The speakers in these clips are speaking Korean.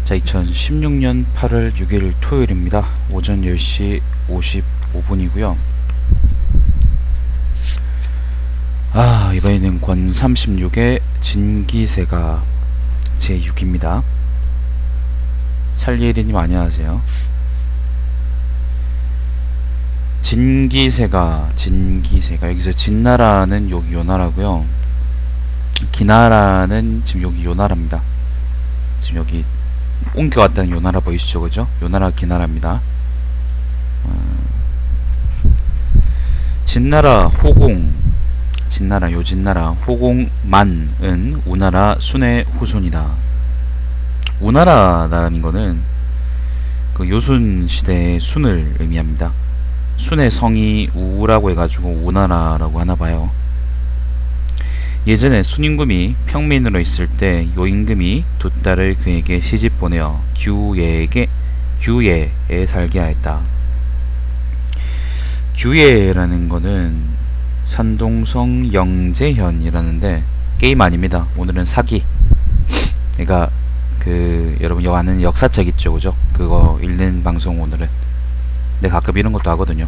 자, 2016년 8월 6일 토요일입니다. 오전 10시 55분이고요. 이번에는 권 36의 진기세가 제6입니다. 살리에리님 안녕하세요. 진기세가 여기서 진나라는 여기 요나라고요. 기나라는 지금 여기 요나라입니다. 지금 여기 옮겨왔다는 요나라 보이시죠, 그죠? 요나라 기나라입니다. 진나라 호공, 진나라 호공만은 우나라 순의 후손이다. 우나라라는 거는 그 요순 시대의 순을 의미합니다. 순의 성이 우라고 해가지고 우나라라고 하나봐요. 예전에 순임금이 평민으로 있을 때 요임금이 두 딸을 그에게 시집 보내어 규예에 살게 하였다. 규예라는 거는 산동성 영재현이라는데 게임 아닙니다. 오늘은 사기. 그러니까 여러분 아는 역사책 있죠, 그죠? 그거 읽는 방송 오늘은. 내가 가끔 이런 것도 하거든요.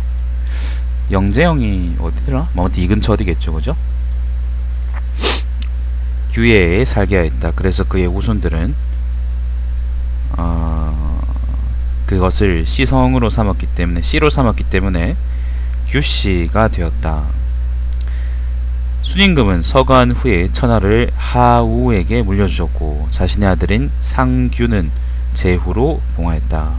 영재형이 어디더라? 아무튼 이 근처 어디겠죠, 그죠? 규예에 살게 하였다. 그래서 그의 후손들은 그것을 씨성으로 삼았기 때문에, 씨로 삼았기 때문에 규씨가 되었다. 순임금은 서거한 후에 천하를 하우에게 물려주었고 자신의 아들인 상규는 제후로 봉하였다.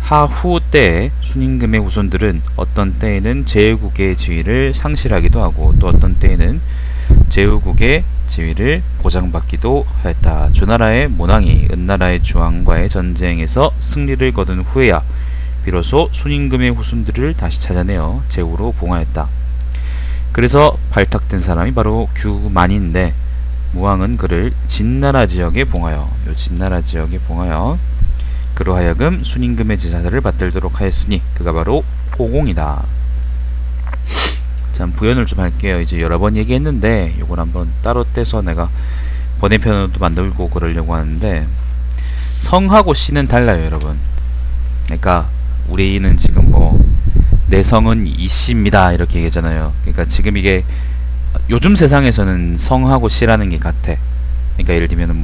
하후 때에 순임금의 후손들은 어떤 때에는 제후국의 지위를 상실하기도 하고 또 어떤 때에는 제후국의 지위를 보장받기도 하였다. 주나라의 모낭이 은나라의 주왕과의 전쟁에서 승리를 거둔 후에야 비로소 순임금의 후손들을 다시 찾아내어 제후로 봉하였다. 그래서 발탁된 사람이 바로 규만인데 무왕은 그를 진나라 지역에 봉하여 그로 하여금 순임금의 제사를 받들도록 하였으니 그가 바로 호공이다. 참 부연을 좀 할게요. 이제 여러 번 얘기했는데 요걸 한번 따로 떼서 내가 번외편으로도 만들고 그러려고 하는데, 성하고 씨는 달라요, 여러분. 그러니까 우리는 지금 내 성은 이씨입니다 이렇게 얘기하잖아요. 그러니까 지금 이게 요즘 세상에서는 성하고 씨라는 게 같아. 그러니까 예를 들면은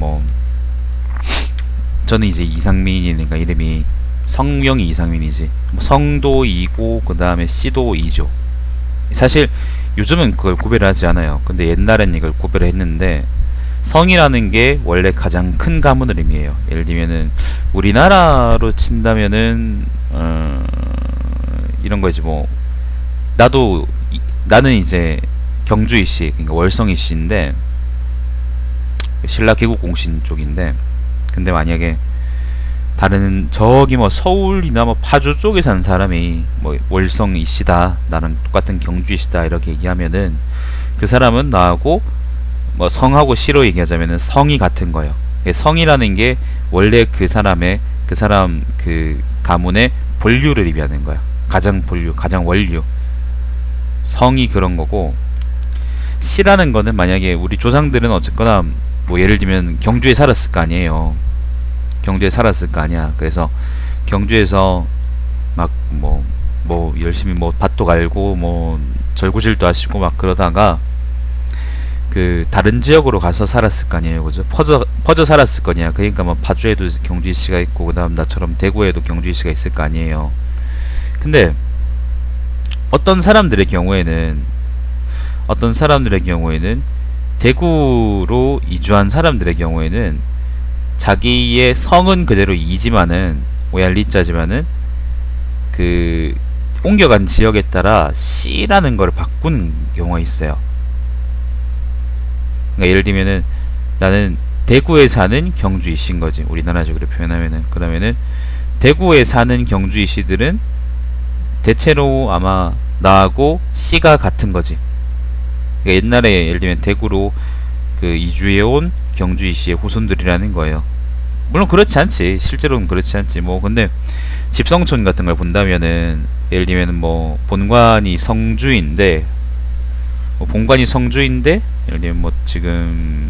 저는 이제 이상민이니까 이름이 성명이 이상민이지, 성도 이고 그 다음에 씨도 이죠. 사실 요즘은 그걸 구별을 하지 않아요. 근데 옛날엔 이걸 구별을 했는데, 성이라는 게 원래 가장 큰 가문을 의미해요. 예를 들면은 우리나라로 친다면은 이런 거지. 나는 이제 경주 이씨, 그러니까 월성 이씨인데 신라 개국 공신 쪽인데, 근데 만약에 다른 저기 서울이나 파주 쪽에 사는 사람이 월성 이씨다, 나는 똑같은 경주 이씨다 이렇게 얘기하면은 그 사람은 나하고 성하고 씨로 얘기하자면은 성이 같은 거예요. 성이라는 게 원래 그 사람 그 가문의 본류를 의미하는 거야. 가장 원류. 성이 그런 거고, 씨라는 거는 만약에 우리 조상들은 어쨌거나 예를 들면 경주에 살았을 거 아니에요. 경주에 살았을 거 아니야. 그래서 경주에서 열심히 밭도 갈고 절구질도 하시고 그러다가 다른 지역으로 가서 살았을 거 아니에요, 그죠? 퍼져 살았을 거냐. 그러니까 파주에도 경주이 씨가 있고 그다음 나처럼 대구에도 경주이 씨가 있을 거 아니에요. 근데 어떤 사람들의 경우에는 대구로 이주한 사람들의 경우에는 자기의 성은 그대로 이지만은 오얄리자지만은 옮겨간 지역에 따라 씨라는 걸 바꾸는 경우가 있어요. 그러니까 예를 들면은 나는 대구에 사는 경주이 씨인 거지, 우리나라식으로 표현하면은. 그러면은 대구에 사는 경주이 씨들은 대체로 아마 나하고 씨가 같은 거지. 그러니까 옛날에 예를 들면 대구로 이주해온 경주이 씨의 후손들이라는 거예요. 물론 그렇지 않지, 실제로는 그렇지 않지. 근데 집성촌 같은 걸 본다면은 예를 들면 본관이 성주인데 예를 들면 지금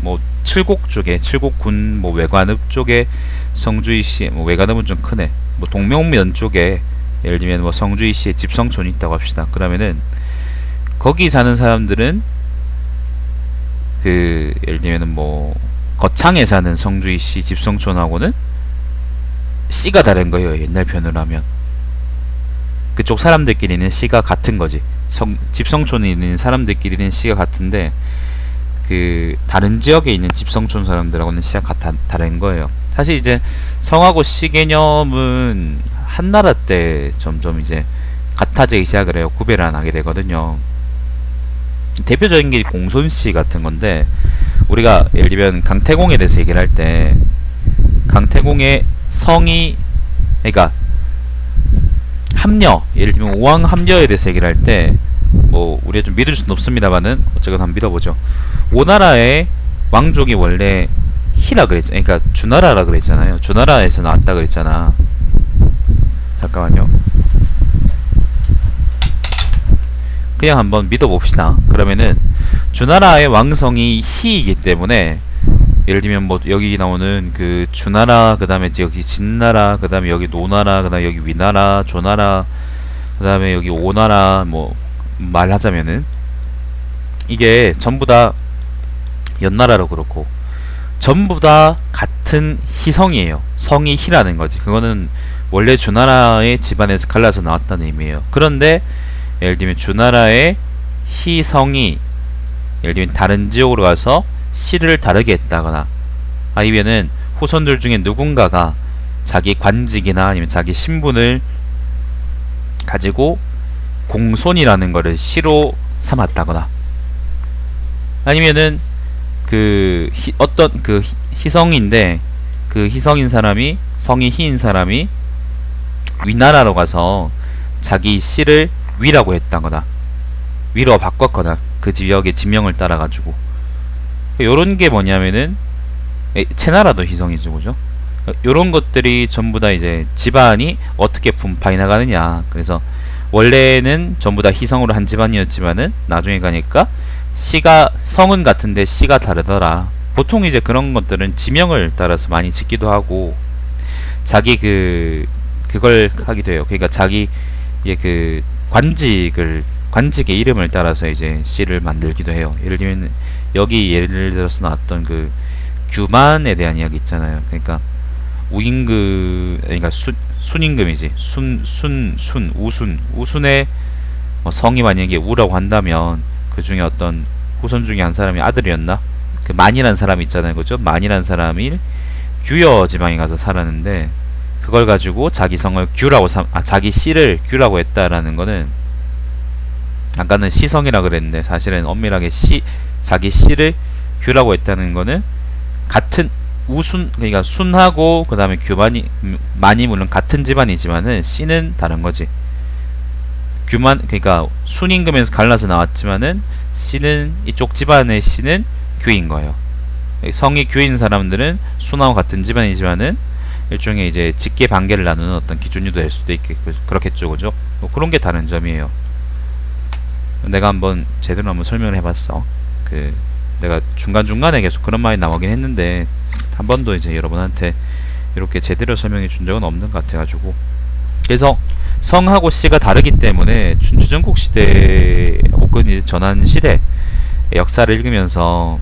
뭐 칠곡 쪽에 칠곡군 뭐 외관읍 쪽에 성주이시 뭐 외관읍은 좀 크네. 뭐 동명면 쪽에 예를 들면 뭐 성주이시에 집성촌이 있다고 합시다. 그러면은 거기 사는 사람들은 그 예를 들면은 뭐 거창에 사는 성주이시 집성촌하고는 씨가 다른 거예요. 옛날 편으로 하면 그쪽 사람들끼리는 씨가 같은 거지. 집성촌에 있는 사람들끼리는 씨가 같은데 그 다른 지역에 있는 집성촌 사람들하고는 씨가 다른 거예요. 사실 이제 성하고 씨 개념은 한나라 때 점점 이제 같아지기 시작을 해요. 구별을 안 하게 되거든요. 대표적인 게 공손씨 같은 건데 우리가 예를 들면 강태공에 대해서 얘기를 할 때 강태공의 성이 그러니까 합려 예를 들면 오왕 합려에 대해서 얘기를 할 때 뭐 우리가 좀 믿을 수는 없습니다만은 어쨌거나 한번 믿어보죠. 오나라의 왕족이 원래 희라 그랬잖아요. 그러니까 주나라라 그랬잖아요. 주나라에서 나왔다 그랬잖아. 잠깐만요. 그냥 한번 믿어봅시다. 그러면은 주나라의 왕성이 희이기 때문에 예를 들면 뭐 여기 나오는 그 주나라, 그 다음에 여기 진나라, 그 다음에 여기 노나라, 그 다음에 여기 위나라, 조나라, 그 다음에 여기 오나라, 뭐 말하자면은 이게 전부 다 연나라로 그렇고 전부 다 같은 희성이에요. 성이 희라는 거지. 그거는 원래 주나라의 집안에서 갈라서 나왔다는 의미예요. 그런데 예를 들면 주나라의 희성이 예를 들면 다른 지역으로 가서 씨를 다르게 했다거나 아니면은 후손들 중에 누군가가 자기 관직이나 아니면 자기 신분을 가지고 공손이라는 거를 씨로 삼았다거나 아니면은 그 어떤 그 희성인데 그 희성인 사람이 성이 희인 사람이 위나라로 가서 자기 씨를 위라고 했다거나 위로 바꿨거나 그 지역의 지명을 따라가지고 요런 게 뭐냐면은 채나라도 희성이죠, 그죠? 요런 것들이 전부 다 이제 집안이 어떻게 분파해 나가느냐. 그래서 원래는 전부 다 희성으로 한 집안이었지만은 나중에 가니까 씨가 성은 같은데 씨가 다르더라. 보통 이제 그런 것들은 지명을 따라서 많이 짓기도 하고 자기 그걸 하기도 해요. 그러니까 자기 그 관직의 이름을 따라서 이제 씨를 만들기도 해요. 예를 들면 여기 예를 들어서 나왔던 그 규만에 대한 이야기 있잖아요. 그러니까 그러니까 순임금이지. 우순의 성이 만약에 우라고 한다면 그 중에 어떤 후손 중에 한 사람이 아들이었나? 그 만이란 사람이 있잖아요, 그죠? 만이란 사람이 규여 지방에 가서 살았는데 그걸 가지고 자기 성을 자기 씨를 규라고 했다라는 거는 아까는 시성이라 그랬는데 사실은 엄밀하게 자기 씨를 규라고 했다는 거는 같은 그러니까 순하고 그 다음에 만이 물론 같은 집안이지만은 씨는 다른 거지. 그러니까 순임금에서 갈라서 나왔지만은 씨는 이쪽 집안의 씨는 규인 거예요. 성이 규인 사람들은 순하고 같은 집안이지만은 일종의 이제 직계 반계를 나누는 어떤 기준이 될 수도 있겠고 그렇겠죠, 그죠? 뭐 그런 게 다른 점이에요. 내가 한번 제대로 한번 설명을 해봤어. 내가 중간중간에 계속 그런 말이 나오긴 했는데 한 번도 이제 여러분한테 이렇게 제대로 설명해 준 적은 없는 것 같아가지고 그래서 성하고 씨가 다르기 때문에 춘추전국 시대 혹은 이제 전환 시대 역사책을 읽으면서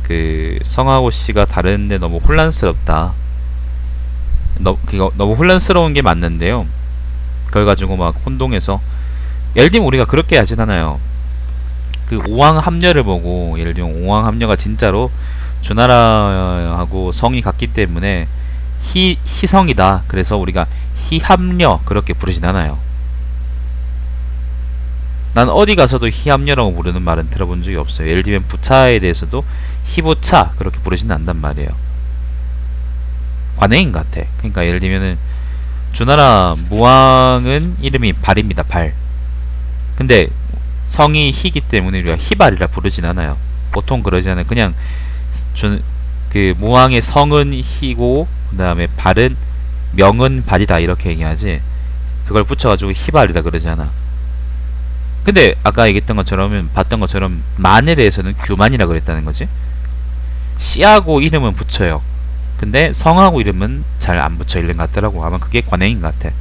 그 성하고 씨가 다른데 너무 혼란스럽다. 너무 혼란스러운 게 맞는데요. 그걸 가지고 막 혼동해서 예를 들면 우리가 그렇게 하진 않아요. 그 오왕합려를 보고 예를 들면 오왕합려가 진짜로 주나라하고 성이 같기 때문에 희성이다. 그래서 우리가 희합려 그렇게 부르진 않아요. 난 어디 가서도 희합려라고 부르는 말은 들어본 적이 없어요. 예를 들면 부차에 대해서도 희부차 그렇게 부르지는 않단 말이에요. 관행인 것 같아. 그러니까 예를 들면은 주나라 무왕은 이름이 발입니다. 발. 근데 성이 희기 때문에 우리가 희발이라 부르진 않아요. 보통 그러지 않아요. 그냥 그 무왕의 성은 희고 그 다음에 발은 명은 발이다 이렇게 얘기하지 그걸 붙여가지고 희발이라 그러지 않아. 근데 아까 얘기했던 것처럼 봤던 것처럼 만에 대해서는 규만이라 그랬다는 거지. 씨하고 이름은 붙여요. 근데 성하고 이름은 잘 안 붙여 있는 것 같더라고. 아마 그게 관행인 것 같아.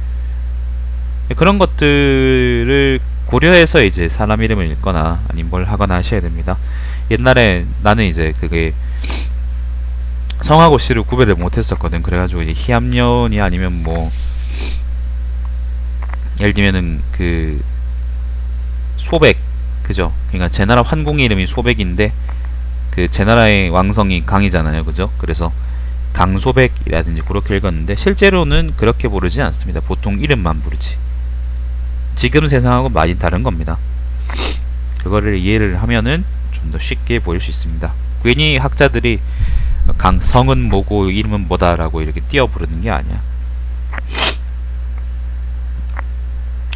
그런 것들을 고려해서 이제 사람 이름을 읽거나 아니면 뭘 하거나 하셔야 됩니다. 옛날에 나는 이제 그게 성하고 씨를 구별을 못했었거든. 그래가지고 이제 희암년이 아니면 뭐 예를 들면은 그 소백, 그죠? 그러니까 제나라 환궁의 이름이 소백인데 그 제나라의 왕성이 강이잖아요, 그죠? 그래서 강소백이라든지 그렇게 읽었는데 실제로는 그렇게 부르지 않습니다. 보통 이름만 부르지. 지금 세상하고 많이 다른 겁니다. 그거를 이해를 하면은 좀 더 쉽게 보일 수 있습니다. 괜히 학자들이 성은 뭐고 이름은 뭐다라고 이렇게 띄어 부르는 게 아니야.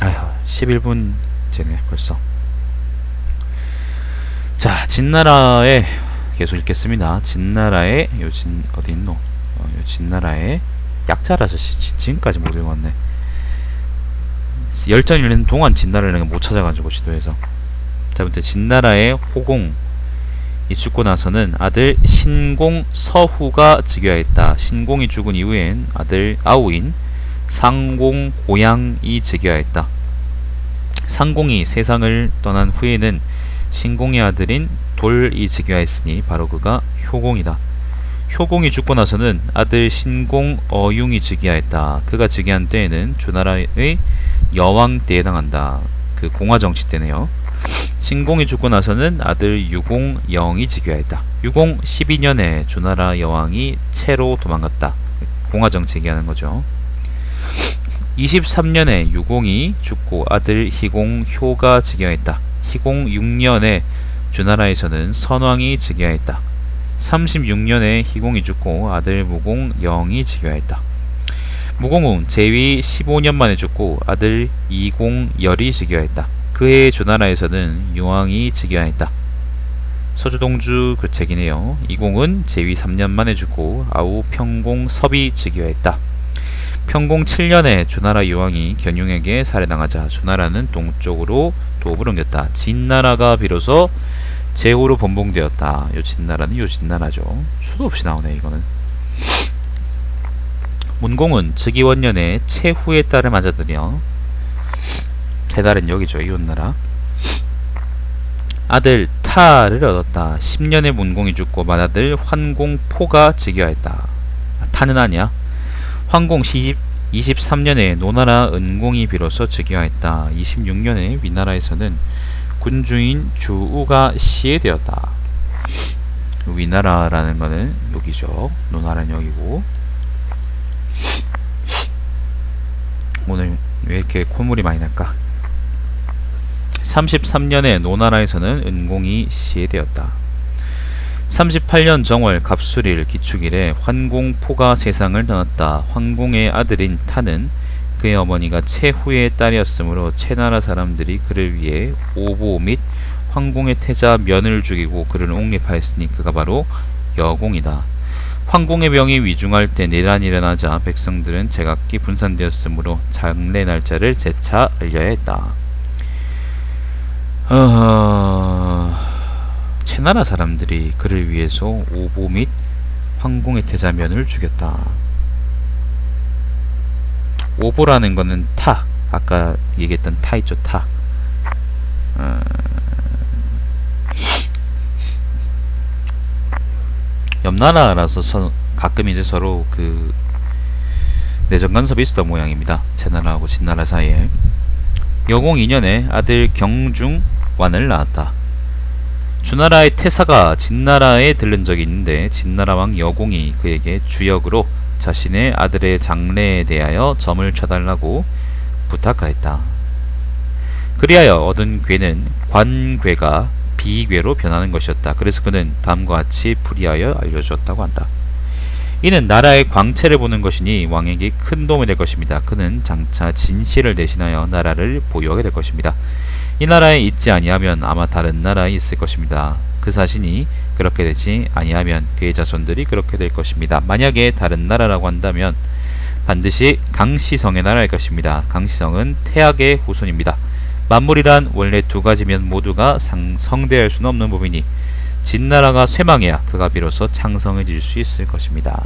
아휴, 11분 째네 벌써. 자, 진나라의 계속 읽겠습니다. 진나라의 요진 어디 있노? 요 진나라의 약자라서 지금까지 못 읽었네. 열전 열리는 동안 진나라를 못 찾아가지고 지도에서. 자, 부터 진나라의 호공이 죽고 나서는 아들 신공 서후가 즉위하였다. 신공이 죽은 이후엔 아들 아우인 상공 고양이 즉위하였다. 상공이 세상을 떠난 후에는 신공의 아들인 돌이 즉위하였으니 바로 그가 효공이다. 효공이 죽고 나서는 아들 신공 어융이 즉위하였다. 그가 즉위한 때에는 주나라의 여왕 때에 해당한다. 그 공화정치 때네요. 신공이 죽고 나서는 아들 유공영이 즉위하였다. 유공 12년에 주나라 여왕이 채로 도망갔다. 공화정치 얘기하는 거죠. 23년에 유공이 죽고 아들 희공효가 즉위하였다. 희공 6년에 주나라에서는 선왕이 즉위하였다. 36년에 희공이 죽고 아들 무공영이 즉위하였다. 무공은 제위 15년 만에 죽고 아들 이공열이 즉위하였다. 그해 주나라에서는 유왕이 즉위하였다. 서주동주 그 책이네요. 이공은 제위 3년 만에 죽고 아우 평공섭이 즉위하였다. 평공 7년에 주나라 유왕이 견융에게 살해당하자 주나라는 동쪽으로 도읍을 옮겼다. 진나라가 비로소 제후로 번봉되었다. 요 진나라는 요 진나라죠. 수도 없이 나오네 이거는. 문공은 즉위원년에 채후의 딸을 맞아들여 해달은 여기죠. 이웃나라. 아들 타를 얻었다. 10년에 문공이 죽고 맏아들 환공포가 즉위하였다. 타는 아니야. 환공 23년에 노나라 은공이 비로소 즉위하였다. 26년에 위나라에서는 군주인 주우가 시해되었다. 위나라라는 거는 여기죠. 노나라는 여기고. 오늘 왜 이렇게 콧물이 많이 날까? 33년에 노나라에서는 은공이 시해되었다. 38년 정월 갑술일 기축일에 환공포가 세상을 떠났다. 환공의 아들인 타는 그의 어머니가 채후의 딸이었으므로 채나라 사람들이 그를 위해 오보 및 황공의 태자 면을 죽이고 그를 옹립하였으니 그가 바로 여공이다. 황공의 병이 위중할 때 내란이 일어나자 백성들은 제각기 분산되었으므로 장례 날짜를 재차 알려야 했다. 채나라 사람들이 그를 위해서 오보 및 황공의 태자면을 죽였다. 오보라는 거는 타, 아까 얘기했던 타 있죠. 타. 옆나라라서 가끔 이제 서로 그 내정 간섭이 있었던 모양입니다. 채나라하고 진나라 사이에. 여공 2년에 아들 경중완을 낳았다. 주나라의 태사가 진나라에 들른 적이 있는데 진나라 왕 여공이 그에게 주역으로 자신의 아들의 장래에 대하여 점을 쳐달라고 부탁하였다. 그리하여 얻은 괴는 관괴가 비괴로 변하는 것이었다. 그래서 그는 다음과 같이 풀이하여 알려주었다고 한다. 이는 나라의 광채를 보는 것이니 왕에게 큰 도움이 될 것입니다. 그는 장차 진실을 대신하여 나라를 보유하게 될 것입니다. 이 나라에 있지 아니하면 아마 다른 나라에 있을 것입니다. 그 자신이 그렇게 되지 아니하면 그의 자손들이 그렇게 될 것입니다. 만약에 다른 나라라고 한다면 반드시 강시성의 나라일 것입니다. 강시성은 태악의 후손입니다. 만물이란 원래 두 가지면 모두가 성대할 수는 없는 법이니 진나라가 쇠망해야 그가 비로소 창성해질 수 있을 것입니다.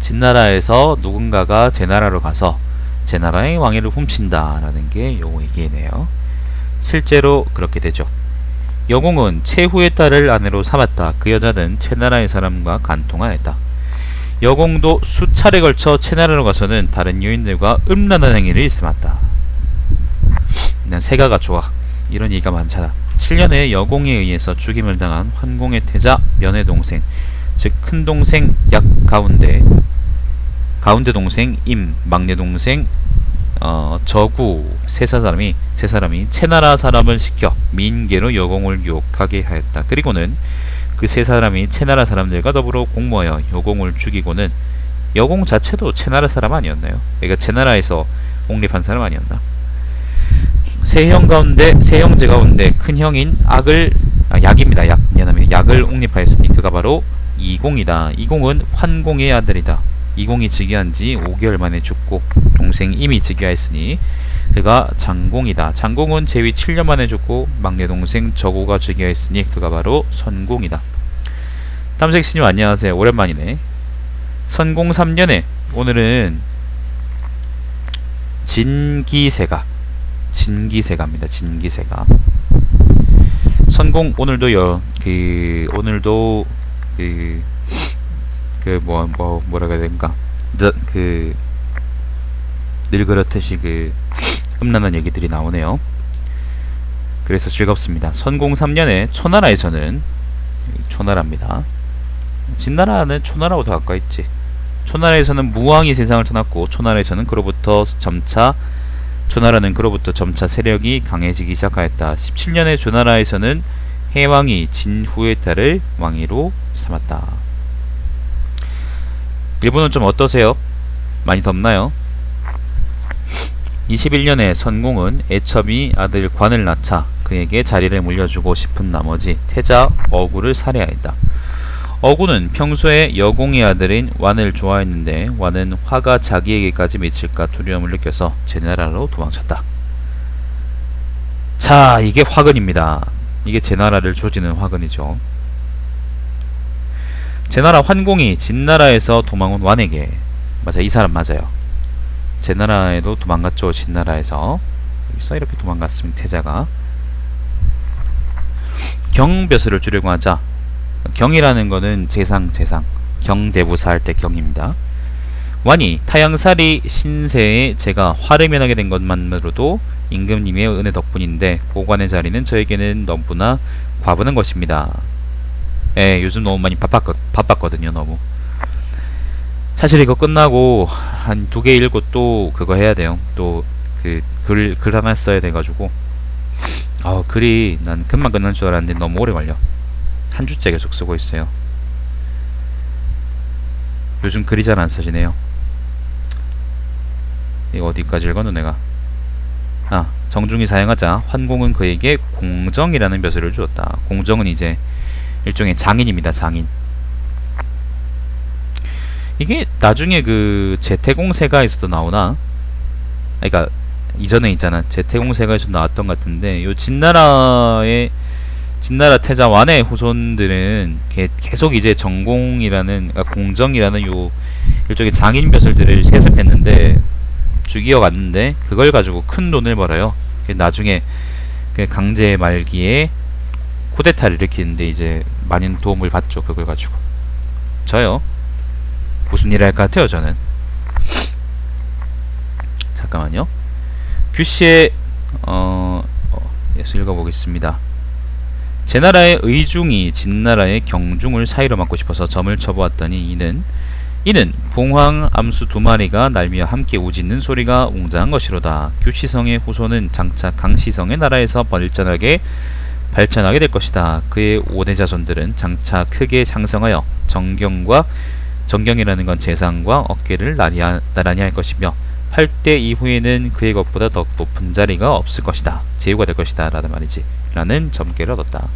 진나라에서 누군가가 제나라로 가서 제나라의 왕위를 훔친다 라는 게 요 얘기네요. 실제로 그렇게 되죠. 여공은 최후의 딸을 아내로 삼았다. 그 여자는 채나라의 사람과 간통하였다. 여공도 수차례 걸쳐 채나라로 가서는 다른 여인들과 음란한 행위를 일삼았다. 난 세가가 좋아. 이런 얘기가 많잖아. 7년에 여공에 의해서 죽임을 당한 환공의 태자 면의 동생, 즉 큰동생 약가운데, 가운데 동생 임, 막내 동생 저구 세 사람이 채나라 사람을 시켜 민계로 여공을 유혹하게 하였다. 그리고는 그 세 사람이 채나라 사람들과 더불어 공모하여 여공을 죽이고는, 여공 자체도 채나라 사람 아니었나요? 그러니까 채나라에서 옹립한 사람 아니었나? 세 형제 가운데 큰 형인 약입니다. 미안합니다. 약을 옹립하였으니 그가 바로 이공이다. 이공은 환공의 아들이다. 이공이 즉위한 지 5개월 만에 죽고 동생 임이 즉위하였으니 그가 장공이다. 장공은 재위 7년 만에 죽고 막내 동생 저고가 즉위하였으니 그가 바로 선공이다. 탐색신님 안녕하세요. 오랜만이네. 선공 3년에 오늘은 진기세가입니다. 진기세가. 선공 오늘도 뭐라고 해야 될까? 늘 그렇듯이 음란한 얘기들이 나오네요. 그래서 즐겁습니다. 선공 3년에 초나라에서는, 초나라입니다. 진나라는 초나라보다 가까이 있지. 초나라에서는 무왕이 세상을 떠났고 초나라는 그로부터 점차 세력이 강해지기 시작하였다. 17년에 주나라에서는 해왕이 진후의 딸을 왕위로 삼았다. 일본은 좀 어떠세요? 많이 덥나요? 21년에 선공은 애첨이 아들 관을 낳자 그에게 자리를 물려주고 싶은 나머지 태자 어구를 살해하였다. 어구는 평소에 여공의 아들인 완을 좋아했는데 완은 화가 자기에게까지 미칠까 두려움을 느껴서 제나라로 도망쳤다. 자, 이게 화근입니다. 이게 제나라를 조지는 화근이죠. 제나라 환공이 진나라에서 도망온 완에게, 맞아, 이 사람 맞아요. 제나라에도 도망갔죠. 진나라에서 여기서 이렇게 도망갔습니다. 태자가 경벼슬을 주려고 하자, 경이라는 거는 재상 경대부사 할 때 경입니다. 완이 타양살이 신세에 제가 화를 면하게 된 것만으로도 임금님의 은혜 덕분인데 고관의 자리는 저에게는 너무나 과분한 것입니다. 예, 요즘 너무 많이 바빴거든요. 너무. 사실 이거 끝나고 한 2개 읽고 또 그거 해야 돼요. 또 글 하나 써야 돼가지고, 글이 난 금방 끝날 줄 알았는데 너무 오래 걸려. 한 주째 계속 쓰고 있어요. 요즘 글이 잘 안 써지네요. 이거 어디까지 읽었노 내가? 정중히 사양하자 환공은 그에게 공정이라는 벼슬을 주었다. 공정은 이제 일종의 장인입니다. 장인. 이게 나중에 제태공세가에서도 나오나? 그러니까 이전에 있잖아. 제태공세가에서 나왔던 것 같은데, 요 진나라 태자 완의 후손들은 계속 이제 정공이라는, 공정이라는 요 일종의 장인 벼슬들을 세습했는데, 죽이어갔는데 그걸 가지고 큰 돈을 벌어요. 나중에 강제 말기에 쿠데타를 일으키는데 이제 많은 도움을 받죠. 그걸 가지고. 저요, 무슨 일 할 것 같아요 저는. 잠깐만요. 규시의 읽어보겠습니다. 제나라의 의중이 진나라의 경중을 사이로 막고 싶어서 점을 쳐보았더니 이는 봉황 암수 2마리가 날며 함께 우짖는 소리가 웅장한 것이로다. 규시성의 후손은 장차 강시성의 나라에서 발전하게 될 것이다. 그의 5대 자손들은 장차 크게 장성하여 정경이라는 건 재상과 어깨를 나란히 할 것이며 8대 이후에는 그의 것보다 더 높은 자리가 없을 것이다. 제후가 될 것이다. 라는 말이지. 라는 점괘를 얻었다.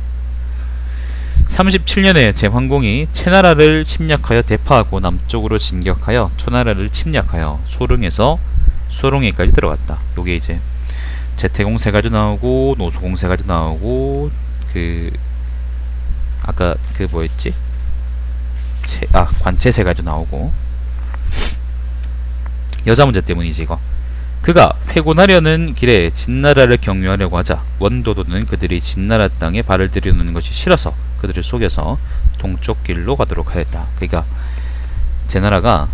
37년에 제황공이 채나라를 침략하여 대파하고 남쪽으로 진격하여 초나라를 침략하여 소릉에서 소롱에까지 들어갔다. 요게 이제 재태공 세 가지 나오고 노소공 세 가지 나오고 그 아까 그 뭐였지? 관체 세 가지 나오고 여자 문제 때문이지 이거. 그가 회군하려는 길에 진나라를 경유하려고 하자 원도도는 그들이 진나라 땅에 발을 들여놓는 것이 싫어서 그들을 속여서 동쪽 길로 가도록 하였다. 그러니까 제나라가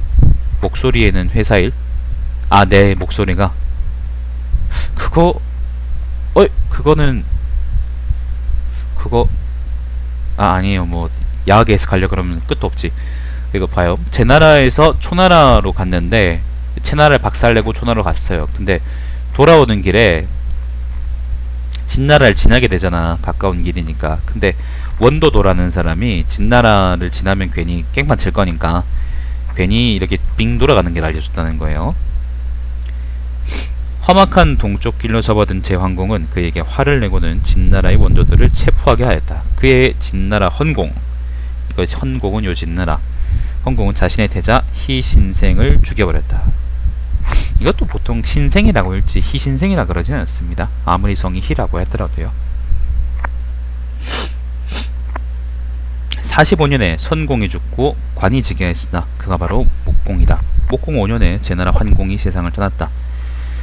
목소리에는 회사일 내 목소리가 그거는 아니에요. 뭐 야하게해서 가려 그러면 끝도 없지. 이거 봐요. 제나라에서 초나라로 갔는데 체나라를 박살내고 초나라로 갔어요. 근데 돌아오는 길에 진나라를 지나게 되잖아. 가까운 길이니까. 근데 원도도라는 사람이 진나라를 지나면 괜히 깽판 칠 거니까 괜히 이렇게 빙 돌아가는 길 알려줬다는 거예요. 험악한 동쪽 길로 접어든 제황공은 그에게 화를 내고는 진나라의 원조들을 체포하게 하였다. 그의 진나라 헌공, 이거 헌공은 요 진나라, 헌공은 자신의 태자 희신생을 죽여버렸다. 이것도 보통 신생이라고 읽지 희신생이라 그러지는 않습니다. 아무리 성이 희라고 하더라도요. 45년에 선공이 죽고 관이 즉위하였으나 그가 바로 목공이다. 목공 5년에 제나라 환공이 세상을 떠났다.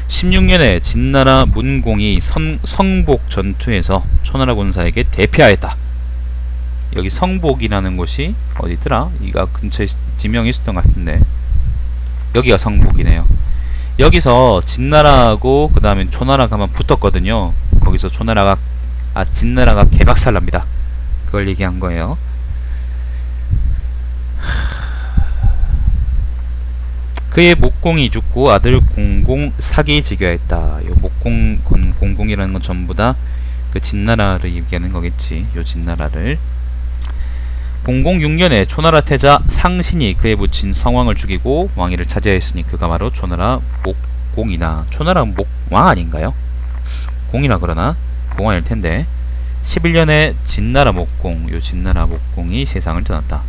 16년에 진나라 문공이 성복 전투에서 초나라 군사에게 대피하였다. 여기 성복이라는 곳이 어디더라? 이가 근처에 지명이 있었던 것 같은데 여기가 성복이네요. 여기서 진나라하고 그 다음에 초나라가 붙었거든요. 거기서 진나라가 개박살납니다. 그걸 얘기한 거예요. 그의 목공이 죽고 아들 공공 사기 즉위하였다. 요 목공 공공이라는 건 전부 다 그 진나라를 얘기하는 거겠지. 요 진나라를. 공공 6년에 초나라 태자 상신이 그의 부친 성왕을 죽이고 왕위를 차지하였으니 그가 바로 초나라 목공이나 초나라 목왕 아닌가요? 공이라 그러나 공왕일 텐데. 11년에 진나라 목공, 요 진나라 목공이 세상을 떠났다.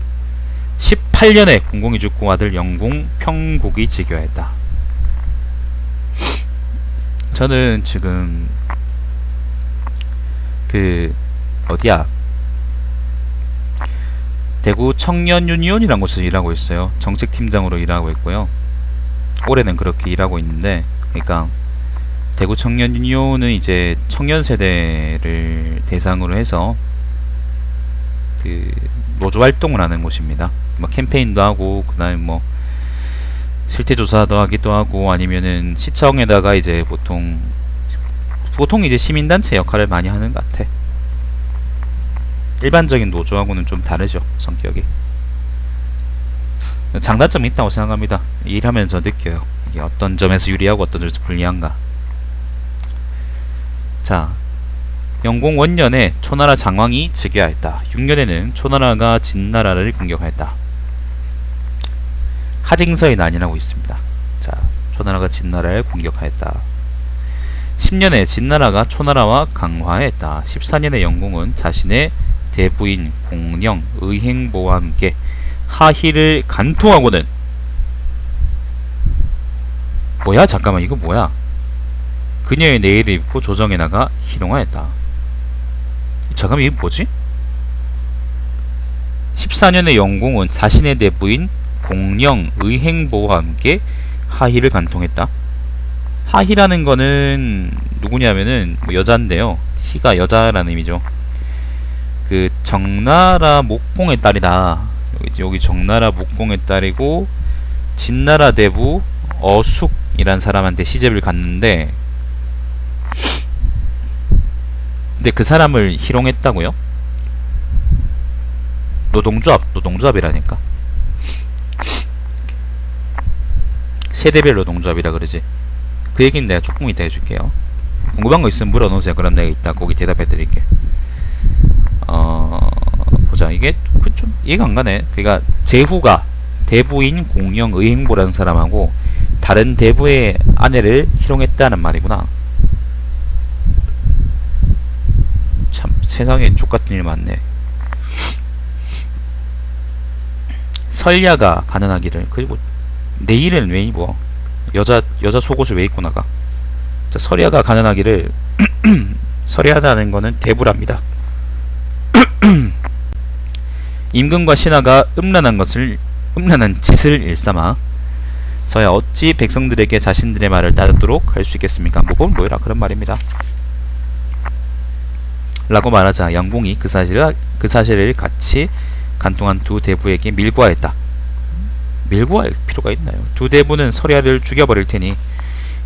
18년에 공공이 죽고 아들 영공 평국이 즉위하였다. 저는 지금 어디야? 대구 청년유니온이라는 곳에서 일하고 있어요. 정책팀장으로 일하고 있고요. 올해는 그렇게 일하고 있는데, 그러니까 대구 청년유니온은 이제 청년 세대를 대상으로 해서 노조 활동을 하는 곳입니다. 뭐 캠페인도 하고 그다음에 뭐 실태 조사도 하기도 하고 아니면은 시청에다가 이제 보통 이제 시민단체 역할을 많이 하는 것 같아. 일반적인 노조하고는 좀 다르죠, 성격이. 장단점이 있다고 생각합니다. 일하면서 느껴요. 이게 어떤 점에서 유리하고 어떤 점에서 불리한가. 자, 영공 원년에 초나라 장왕이 즉위하였다. 6년에는 초나라가 진나라를 공격하였다. 하징서에 난이라고 있습니다. 자, 초나라가 진나라를 공격하였다. 10년에 진나라가 초나라와 강화했다. 14년에 영공은 자신의 대부인 공령, 의행보와 함께 하희를 간통하고는 뭐야? 잠깐만, 이거 뭐야? 그녀의 내의를 입고 조정에 나가 희롱하였다. 잠깐만, 이게 뭐지? 14년에 영공은 자신의 대부인 공령, 의행보와 함께 하희를 간통했다. 하희라는 거는 누구냐면은 뭐 여자인데요. 희가 여자라는 의미죠. 그 정나라 목공의 딸이다. 여기 정나라 목공의 딸이고 진나라 대부 어숙이란 사람한테 시집을 갔는데, 근데 그 사람을 희롱했다고요? 노동조합이라니까. 세대별 노동조합이라 그러지. 그 얘기는 내가 조금 이따 해줄게요. 궁금한 거 있으면 물어놓으세요. 그럼 내가 이따 거기 대답해드릴게. 보자. 이게 좀 이해가 안 가네. 그러니까 제후가 대부인 공령 의행보라는 사람하고 다른 대부의 아내를 희롱했다는 말이구나. 참 세상에 족같은 일 많네. 설야가 가난하기를. 그리고 내일은 왜 입어? 여자 속옷을 왜 입고 나가? 자, 서리하가 가난하기를 서리하다는 거는 대부랍니다. 임금과 신하가 음란한 짓을 일삼아 서야 어찌 백성들에게 자신들의 말을 따르도록 할 수 있겠습니까? 뭐 그건 뭐라 그런 말입니다. 라고 말하자 영공이 그 사실을 같이 간통한 두 대부에게 밀고하였다. 밀고할 필요가 있나요? 두 대부는 서리하를 죽여버릴 테니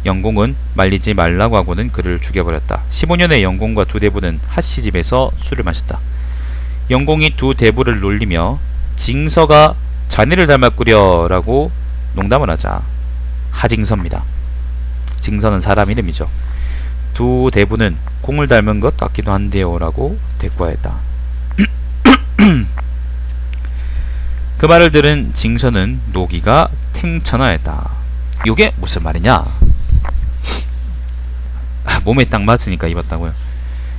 영공은 말리지 말라고 하고는 그를 죽여버렸다. 15년에 영공과 두 대부는 하씨집에서 술을 마셨다. 영공이 두 대부를 놀리며 징서가 자네를 닮았구려 라고 농담을 하자 하징서입니다. 징서는 사람 이름이죠. 두 대부는 공을 닮은 것 같기도 한데요 라고 대꾸하였다. 그 말을 들은 징서는 노기가 탱천하였다. 이게 무슨 말이냐? 몸에 딱 맞으니까 입었다고요.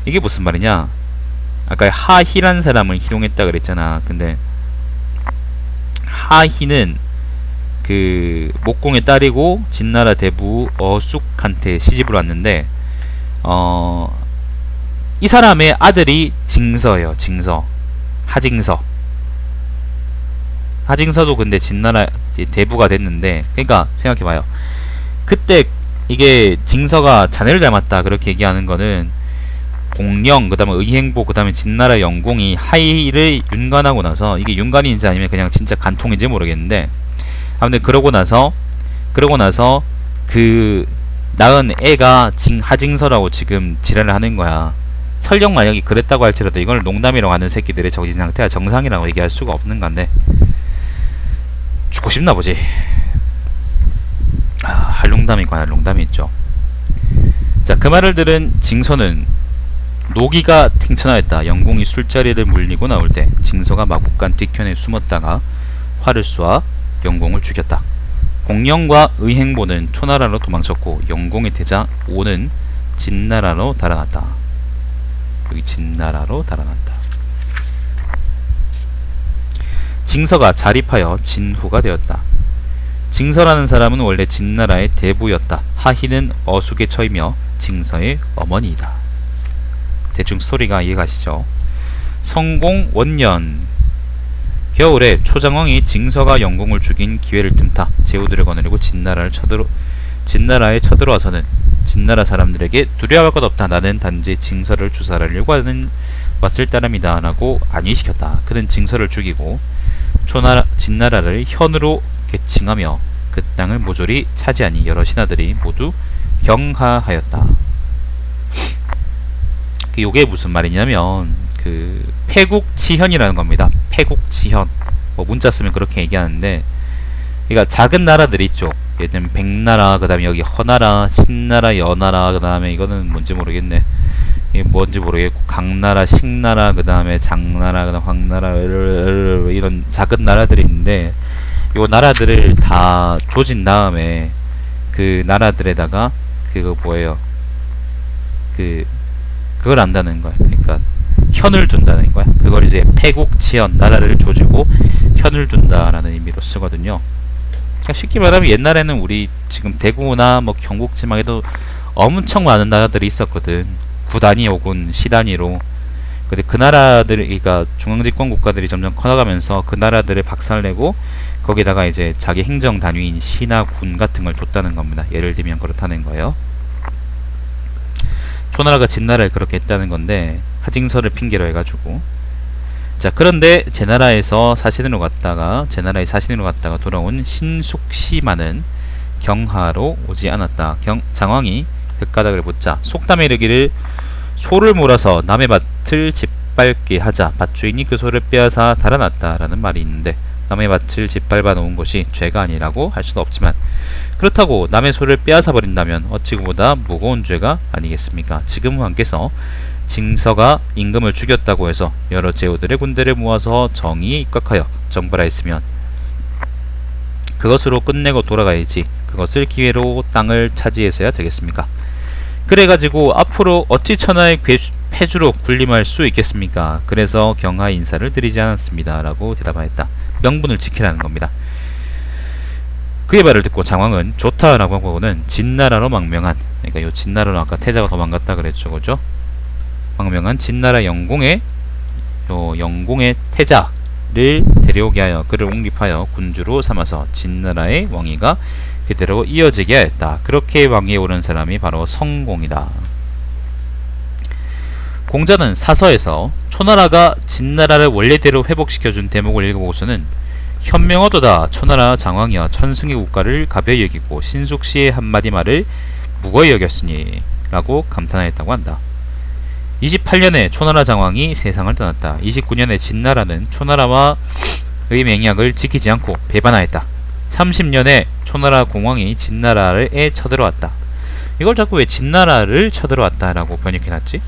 이게 무슨 말이냐? 아까 하희란 사람을 희롱했다 그랬잖아. 근데 하희는 그 목공의 딸이고 진나라 대부 어숙한테 시집을 왔는데 이 사람의 아들이 징서예요. 징서. 하징서도 근데 진나라 대부가 됐는데, 그러니까 생각해봐요. 그때 이게 징서가 자네를 닮았다 그렇게 얘기하는 거는 공령, 그 다음에 의행보, 그 다음에 진나라 영공이 하이를 윤관하고 나서, 이게 윤관인지 아니면 그냥 진짜 간통인지 모르겠는데, 아무튼 그러고 나서 그 낳은 애가 하징서라고 지금 지랄을 하는 거야. 설령 만약에 그랬다고 할지라도 이걸 농담이라고 하는 새끼들의 정신 상태가 정상이라고 얘기할 수가 없는 건데, 죽고 싶나 보지. 할 농담이 있고 할 농담이 있죠. 자, 그 말을 들은 징서는 노기가 탱천하였다. 영공이 술자리를 물리고 나올 때 징서가 마국간 뒤편에 숨었다가 활을 쏘아 영공을 죽였다. 공령과 의행보는 초나라로 도망쳤고 영공의 태자 오는 진나라로 달아났다. 여기 진나라로 달아났다. 징서가 자립하여 진후가 되었다. 징서라는 사람은 원래 진나라의 대부였다. 하희는 어숙에 처이며 징서의 어머니이다. 대충 스토리가 이해가시죠? 성공 원년 겨울에 초장왕이 징서가 영공을 죽인 기회를 틈타 제후들을 거느리고 진나라에 쳐들어와서는 진나라 사람들에게 두려워할 것 없다. 나는 단지 징서를 주살하려고 왔을 따름이다 라고 안위시켰다. 그는 징서를 죽이고 진나라를 현으로 계칭하며 그 땅을 모조리 차지하니 여러 신하들이 모두 경하하였다. 요게 무슨 말이냐면 그 패국치현이라는 겁니다. 패국치현. 뭐 문자 쓰면 그렇게 얘기하는데, 그러니까 작은 나라들 있죠. 예를 들면 백나라, 그 다음에 여기 허나라, 신나라, 여나라, 그 다음에 이거는 뭔지 모르겠네. 이게 뭔지 모르겠고 강나라, 식나라, 그 다음에 장나라, 그 다음 황나라, 이런 작은 나라들이 있는데, 요 나라들을 다 조진 다음에 그 나라들에다가 그거 뭐예요? 그걸 안다는 거야. 그러니까 현을 둔다는 거야. 그걸 이제 패국치현, 나라를 조지고 현을 둔다라는 의미로 쓰거든요. 그러니까 쉽게 말하면 옛날에는 우리 지금 대구나 뭐 경북 지방에도 엄청 많은 나라들이 있었거든. 구단위 혹은 시단위로. 근데 그 나라들, 그러니까 중앙집권 국가들이 점점 커나가면서 그 나라들을 박살내고 거기다가 이제 자기 행정 단위인 시나 군 같은 걸 줬다는 겁니다. 예를 들면 그렇다는 거예요. 초나라가 진나라를 그렇게 했다는 건데, 하징서를 핑계로 해가지고. 자, 그런데 제나라의 사신으로 갔다가 돌아온 신숙시만은 경하로 오지 않았다. 장왕이 흙가닥을 붙자 속담에 이르기를 소를 몰아서 남의 밭을 짓밟게 하자 밭주인이 그 소를 빼앗아 달아났다 라는 말이 있는데, 남의 밭을 짓밟아 놓은 것이 죄가 아니라고 할 수는 없지만, 그렇다고 남의 소를 빼앗아 버린다면 어찌 그보다 무거운 죄가 아니겠습니까? 지금 왕께서 징서가 임금을 죽였다고 해서 여러 제후들의 군대를 모아서 정의에 입각하여 정벌하였으면 그것으로 끝내고 돌아가야지 그것을 기회로 땅을 차지해서야 되겠습니까? 그래가지고 앞으로 어찌 천하의 폐주로 군림할 수 있겠습니까? 그래서 경하 인사를 드리지 않았습니다 라고 대답하였다. 명분을 지키라는 겁니다. 그의 말을 듣고 장왕은 좋다라고 하고는 진나라로 망명한, 그러니까 요 진나라로 아까 태자가 도망갔다 그랬죠, 그죠? 망명한 진나라 영공의 태자를 데려오게 하여 그를 옹립하여 군주로 삼아서 진나라의 왕위가 그대로 이어지게 하였다. 그렇게 왕위에 오른 사람이 바로 성공이다. 공자는 사서에서 초나라가 진나라를 원래대로 회복시켜준 대목을 읽어보고서는 현명하도다 초나라 장왕이여 천승의 국가를 가벼이 여기고 신숙시의 한마디 말을 무거이 여겼으니 라고 감탄하였다고 한다. 28년에 초나라 장왕이 세상을 떠났다. 29년에 진나라는 초나라와의 맹약을 지키지 않고 배반하였다. 30년에 초나라 공왕이 진나라에 쳐들어왔다. 이걸 자꾸 왜 진나라를 쳐들어왔다 라고 번역해놨지?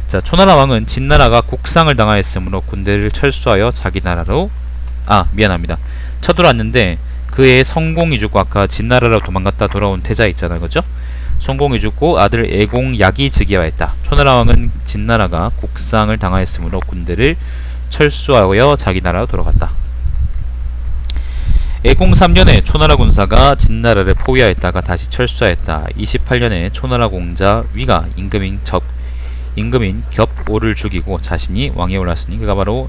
자, 초나라 왕은 진나라가 국상을 당하였으므로 군대를 철수하여 자기 나라로 쳐들어왔는데 그의 성공이 죽고 아까 진나라로 도망갔다 돌아온 태자 있잖아요, 그죠? 성공이 죽고 아들 애공약이 즉위하였다. 초나라 왕은 진나라가 국상을 당하였으므로 군대를 철수하여 자기 나라로 돌아갔다. 애공 3년에 초나라 군사가 진나라를 포위하였다가 다시 철수하였다. 28년에 초나라 공자 위가 임금인 겹오를 죽이고 자신이 왕위에 올랐으니 그가 바로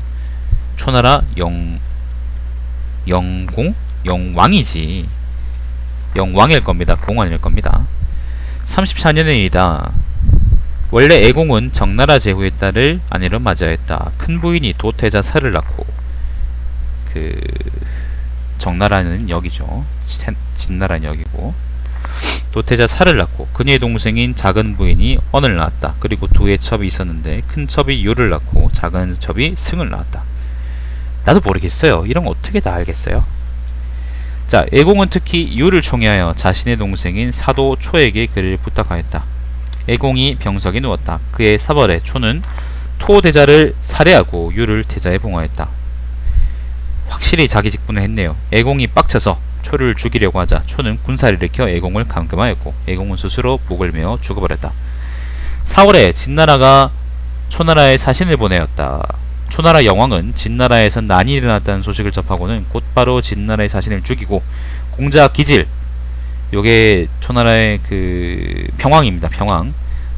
초나라 영왕이지. 영왕일 겁니다. 공왕일 겁니다. 34년의 일이다. 원래 애공은 정나라 제후의 딸을 아내로 맞이하였다. 큰 부인이 도태자 살을 낳고, 정나라는 여기죠. 진나라는 여기고, 도태자 살을 낳고 그녀의 동생인 작은 부인이 언을 낳았다. 그리고 두의 첩이 있었는데 큰 첩이 유를 낳고 작은 첩이 승을 낳았다. 나도 모르겠어요. 이런 거 어떻게 다 알겠어요? 자, 애공은 특히 유를 총애하여 자신의 동생인 사도 초에게 그를 부탁하였다. 애공이 병석에 누웠다. 그의 사벌에 초는 토대자를 살해하고 유를 태자에 봉하였다. 확실히 자기 직분을 했네요. 애공이 빡쳐서 초를 죽이려고 하자 초는 군사를 일으켜 애공을 감금하였고 애공은 스스로 목을 메어 죽어버렸다. 4월에 진나라가 초나라에 사신을 보내었다. 초나라 영왕은 진나라에서 난이 일어났다는 소식을 접하고는 곧바로 진나라의 사신을 죽이고 공자 기질, 요게 초나라의 평왕입니다. 평왕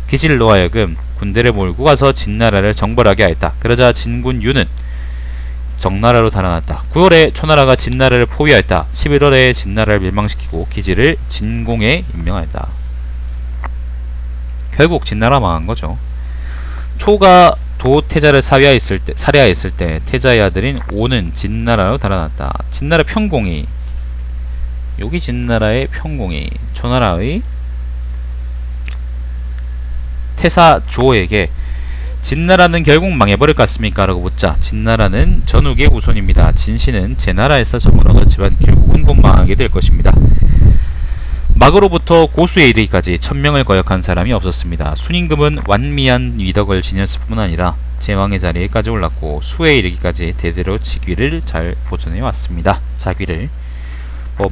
기질로 하여금 군대를 몰고 가서 진나라를 정벌하게 하였다. 그러자 진군 유는 정나라로 달아났다. 9월에 초나라가 진나라를 포위하였다. 11월에 진나라를 멸망시키고 기지를 진공에 임명하였다. 결국 진나라 망한 거죠. 초가 도태자를 살해하였을 때 태자의 아들인 오는 진나라로 달아났다. 진나라 평공이, 여기 진나라의 평공이 초나라의 태사조에게 진나라는 결국 망해버릴 것 같습니까? 라고 묻자 진나라는 전욱의 후손입니다. 진씨는 제 나라에서 점을 얻었지만 결국은 곧 망하게 될 것입니다. 막으로부터 고수에 이르기까지 1000명을 거역한 사람이 없었습니다. 순임금은 완미한 위덕을 지녔을 뿐만 아니라 제왕의 자리에까지 올랐고 수에 이르기까지 대대로 직위를 잘 보존해 왔습니다. 자귀를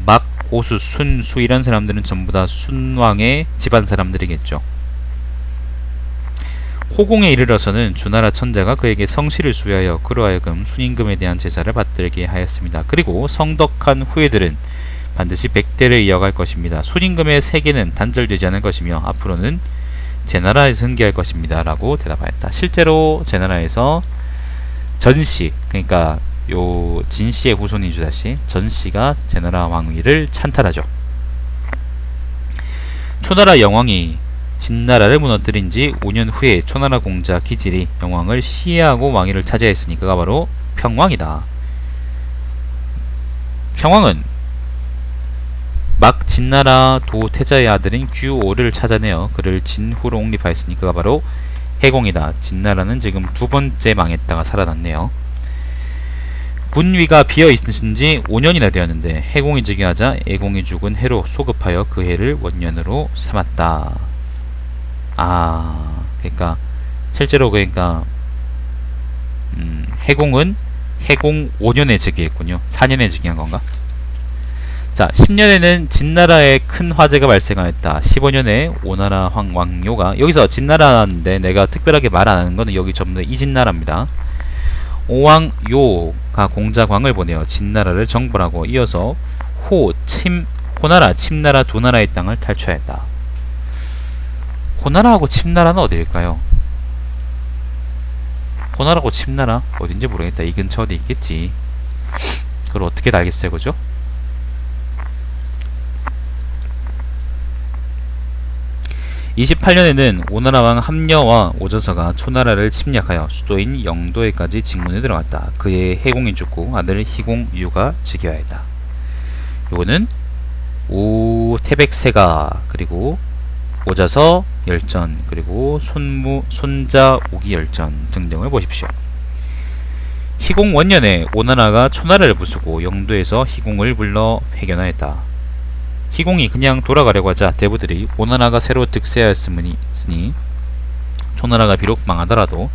막, 고수, 순, 수 이런 사람들은 전부 다 순왕의 집안 사람들이겠죠. 호공에 이르러서는 주나라 천자가 그에게 성씨를 수여하여 그로 하여금 순임금에 대한 제사를 받들게 하였습니다. 그리고 성덕한 후예들은 반드시 백대를 이어갈 것입니다. 순임금의 세계는 단절되지 않을 것이며 앞으로는 제나라에서 흥기할 것입니다. 라고 대답하였다. 실제로 제나라에서 전씨, 그러니까 요 진씨의 후손인 주다씨 전씨가 제나라 왕위를 찬탈하죠. 초나라 영왕이 진나라를 무너뜨린 지 5년 후에 초나라 공자 기질이 영왕을 시해하고 왕위를 차지했으니 그가 바로 평왕이다. 평왕은 막 진나라 도태자의 아들인 규오를 찾아내어 그를 진후로 옹립하였으니 그가 바로 해공이다. 진나라는 지금 두 번째 망했다가 살아났네요. 군위가 비어있으신 지 5년이나 되었는데 해공이 즉위하자 애공이 죽은 해로 소급하여 그 해를 원년으로 삼았다. 그러니까 실제로 해공은 해공 5년에 즉위했군요. 4년에 즉위한 건가? 자, 10년에는 진나라에 큰 화재가 발생하였다. 15년에 오나라 왕요가, 여기서 진나라인데 내가 특별하게 말 안 하는 거는 여기 전부 다 이진나라입니다. 오왕요가 공자광을 보내어 진나라를 정벌하고 이어서 호나라, 침나라 두 나라의 땅을 탈취하였다. 호나라하고 침나라는 어디일까요? 호나라하고 침나라 어딘지 모르겠다. 이 근처 어디 있겠지. 그걸 어떻게 알겠어요, 그죠? (28년에는) 오나라 왕 함녀와 오저서가 초나라를 침략하여 수도인 영도에까지 직문에 들어갔다. 그의 해공이 죽고 아들 희공유가 즉위하였다. 요거는 태백세가, 그리고 오자서 열전, 그리고 손자 오기 열전 등등을 보십시오. 희공 원년에 오나라가 초나라를 부수고 영도에서 희공을 불러 회견하였다. 희공이 그냥 돌아가려고 하자 대부들이 오나라가 새로 득세하였으니 초나라가 비록 망하더라도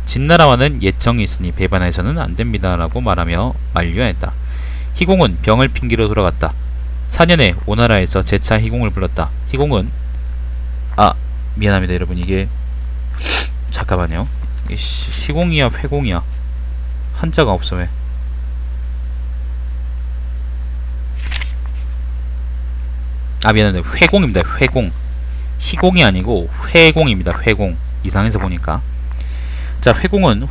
진나라와는 예정이 있으니 배반해서는 안됩니다 라고 말하며 만류하였다. 희공은 병을 핑계로 돌아갔다. 4년에 오나라에서 재차 희공을 불렀다. 희공은 미안합니다 여러분, 이게 잠깐만요. 희공이야 회공이야 한자가 없어. 왜 미안합니다. 회공입니다. 회공. 희공이 아니고 회공입니다. 회공. 이상해서 보니까. 자, 회공은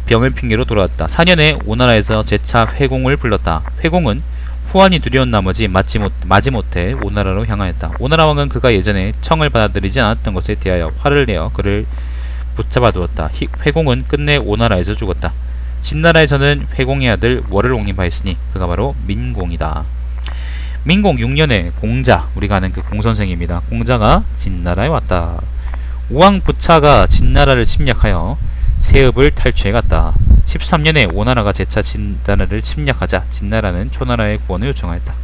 병을 핑계로 돌아왔다. 4년에 오나라에서 재차 회공을 불렀다. 회공은 후환이 두려운 나머지 마지못해 오나라로 향하였다. 오나라 왕은 그가 예전에 청을 받아들이지 않았던 것에 대하여 화를 내어 그를 붙잡아 두었다. 회공은 끝내 오나라에서 죽었다. 진나라에서는 회공의 아들 월을 옹립하였으니 그가 바로 민공이다. 민공 6년에 공자, 우리가 아는 그 공선생입니다. 공자가 진나라에 왔다. 우왕 부차가 진나라를 침략하여 세읍을 탈취해갔다. 13년에 오나라가 재차 진나라를 침략하자 진나라는 초나라의 구원을 요청하였다.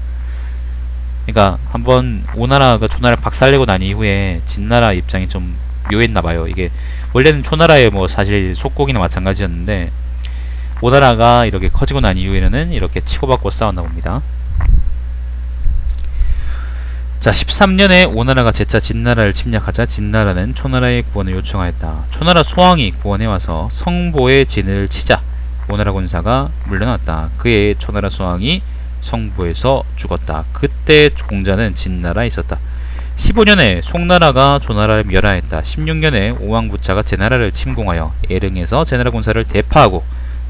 그러니까 한번 오나라가 초나라를 박살내고 난 이후에 진나라 입장이 좀 묘했나봐요. 이게 원래는 초나라의 뭐 사실 속국이나 마찬가지였는데 오나라가 이렇게 커지고 난 이후에는 이렇게 치고받고 싸웠나 봅니다. 자, 13년에 오나라가 재차 진나라를 침략하자 진나라는 초나라의 구원을 요청하였다. 초나라 소왕이 구원해와서 성보의 진을 치자 오나라 군사가 물러났다. 그의 초나라 소왕이 성보에서 죽었다. 그때 공자는 진나라에 있었다. 15년에 송나라가 조나라를 멸하였다. 16년에 오왕부차가 제나라를 침공하여 에릉에서 제나라 군사를 대파하고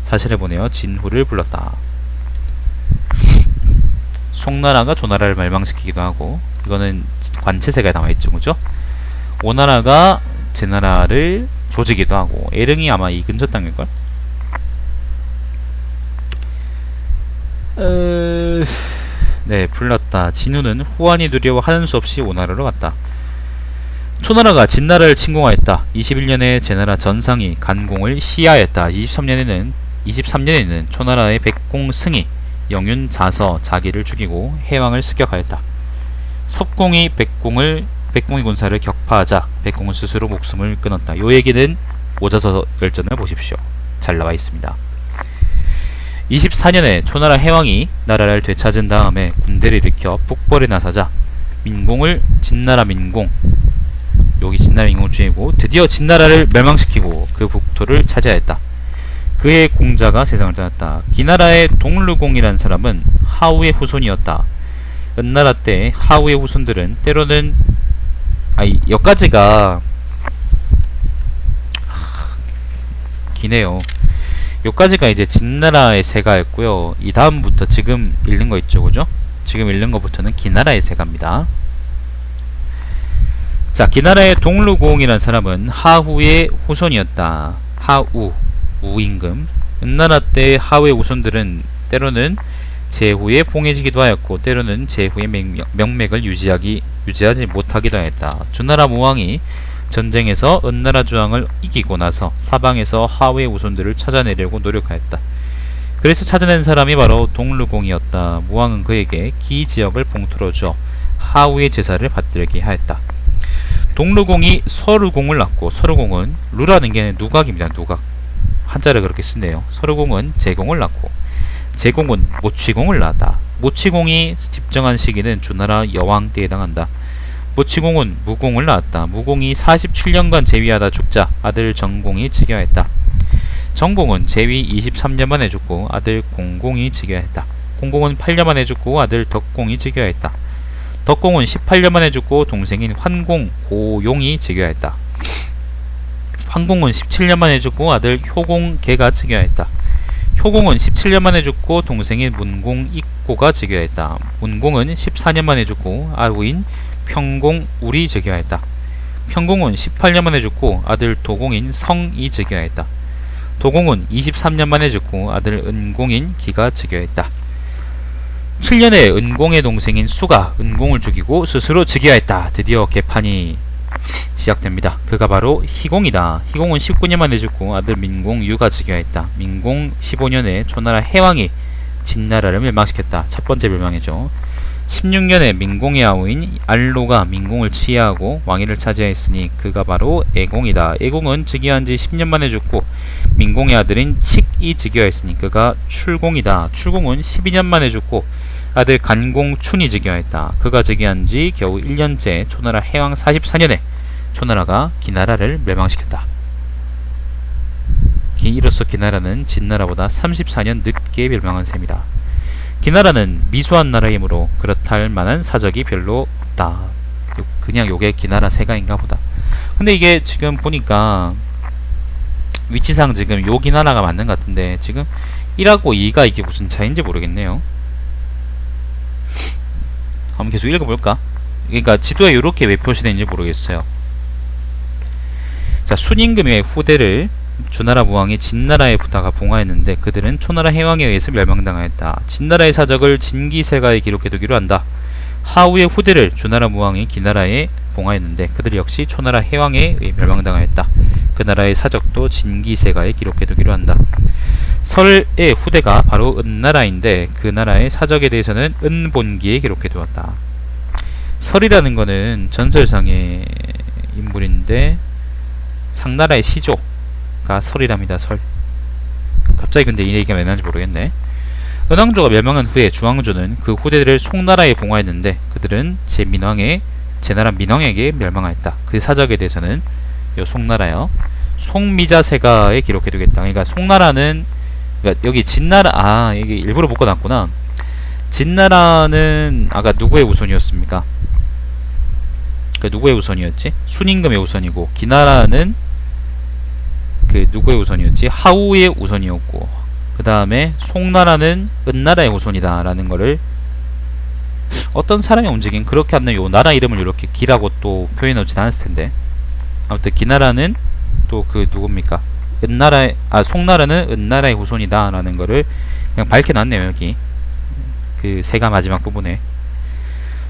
사신을 보내어 진후를 불렀다. 송나라가 조나라를 멸망시키기도 하고, 이거는 관체세가 나와있죠, 그죠? 오나라가 제나라를 조지기도 하고, 에릉이 아마 이 근처 땅일걸? 네, 불렀다. 진후는 후환이 두려워 하는 수 없이 오나라로 갔다. 초나라가 진나라를 침공하였다. 21년에 제나라 전상이 간공을 시하였다. 23년에는 초나라의 백공승이 영윤 자서 자기를 죽이고 해왕을 습격하였다. 섭공이 백공의 군사를 격파하자 백공은 스스로 목숨을 끊었다. 요 얘기는 오자서 열전을 보십시오. 잘 나와 있습니다. 24년에 초나라 해왕이 나라를 되찾은 다음에 군대를 일으켜 북벌에 나서자 진나라 민공, 여기 진나라 민공을 죽이고 드디어 진나라를 멸망시키고 그 북토를 차지하였다. 그의 공자가 세상을 떠났다. 기나라의 동르공이라는 사람은 하우의 후손이었다. 은나라 때 하우의 후손들은 때로는 여기까지가 기네요. 여기까지가 이제 진나라의 세가였고요. 이 다음부터 지금 읽는 거 있죠, 그죠? 지금 읽는 거부터는 기나라의 세가입니다. 자, 기나라의 동르공이라는 사람은 하후의 후손이었다. 하우, 우임금. 은나라 때 하우의 후손들은 때로는 제후에 봉해지기도 하였고 때로는 제후의 명맥을 유지하지 못하기도 하였다. 주나라 무왕이 전쟁에서 은나라 주왕을 이기고 나서 사방에서 하우의 후손들을 찾아내려고 노력하였다. 그래서 찾아낸 사람이 바로 동르공이었다. 무왕은 그에게 기지역을 봉투로 줘 하우의 제사를 받들게 하였다. 동르공이 서르공을 낳고, 서르공은 루라는 게 누각입니다. 누각. 한자를 그렇게 쓰네요. 서르공은 제공을 낳고 제공은 모취공을 낳았다. 모취공이 집정한 시기는 주나라 여왕 때에 해당한다. 모취공은 무공을 낳았다. 무공이 47년간 재위하다 죽자 아들 정공이 즉위하였다. 정공은 재위 23년 만에 죽고 아들 공공이 즉위하였다. 공공은 8년 만에 죽고 아들 덕공이 즉위하였다. 덕공은 18년 만에 죽고 동생인 환공, 고용이 즉위하였다. 환공은 17년 만에 죽고 아들 효공계가 즉위하였다. 효공은 17년 만에 죽고 동생인 문공, 익고가 즉위하였다. 문공은 14년 만에 죽고 아우인 평공, 울이 즉위하였다. 평공은 18년 만에 죽고 아들 도공인 성이 즉위하였다. 도공은 23년 만에 죽고 아들 은공인 기가 즉위하였다. 7년에 은공의 동생인 수가 은공을 죽이고 스스로 즉위하였다. 드디어 개판이 시작됩니다. 그가 바로 희공이다. 희공은 19년 만에 죽고 아들 민공 유가 즉위하였다. 민공 15년에 초나라 해왕이 진나라를 멸망시켰다. 첫 번째 멸망이죠. 16년에 민공의 아우인 알로가 민공을 치하하고 왕위를 차지하였으니 그가 바로 애공이다. 애공은 즉위한 지 10년 만에 죽고 민공의 아들인 칙이 즉위하였으니 그가 출공이다. 출공은 12년 만에 죽고 아들 간공춘이 즉위하였다. 그가 즉위한 지 겨우 1년째 초나라 해왕 44년에 초나라가 기나라를 멸망시켰다. 이로써 기나라는 진나라보다 34년 늦게 멸망한 셈이다. 기나라는 미소한 나라이므로 그렇다 할 만한 사적이 별로 없다. 그냥 요게 기나라 세가인가 보다. 근데 이게 지금 보니까 위치상 지금 요 기나라가 맞는 것 같은데 지금 1하고 2가 이게 무슨 차이인지 모르겠네요. 한번 계속 읽어볼까? 그러니까 지도에 이렇게 왜 표시되는지 모르겠어요. 자, 순임금의 후대를 주나라 무왕이 진나라에 부다가 봉하였는데 그들은 초나라 해왕에 의해서 멸망당하였다. 진나라의 사적을 진기세가에 기록해두기로 한다. 하우의 후대를 주나라 무왕이 기나라에 봉하였는데 그들 역시 초나라 해왕에 의해 멸망당하였다. 그 나라의 사적도 진기세가에 기록해두기로 한다. 설의 후대가 바로 은나라인데 그 나라의 사적에 대해서는 은본기에 기록해두었다. 설이라는 거는 전설상의 인물인데 상나라의 시조가 설이랍니다. 설. 갑자기 근데 이 얘기가 왜 나는지 모르겠네. 은왕조가 멸망한 후에 주왕조는 그 후대들을 송나라에 봉하였는데 그들은 제나라 민왕에게 멸망하였다. 그 사적에 대해서는 요 송나라요. 송미자세가에 기록해두겠다. 그러니까 송나라는 그러니까 여기 진나라 이게 일부러 묶어놨구나. 진나라는 아까 누구의 우선이었습니까? 그 누구의 우선이었지? 순임금의 우선이고 기나라는 그 누구의 우선이었지? 하우의 우선이었고 그 다음에 송나라는 은나라의 우선이다 라는 거를 어떤 사람이 움직인 그렇게 하는 요 나라 이름을 이렇게 기라고 또 표현해 놓진 않았을 텐데 아무튼 기나라는 또 그 누굽니까? 송나라는 은나라의 후손이다 라는 거를 그냥 밝혀놨네요. 여기 그 세가 마지막 부분에.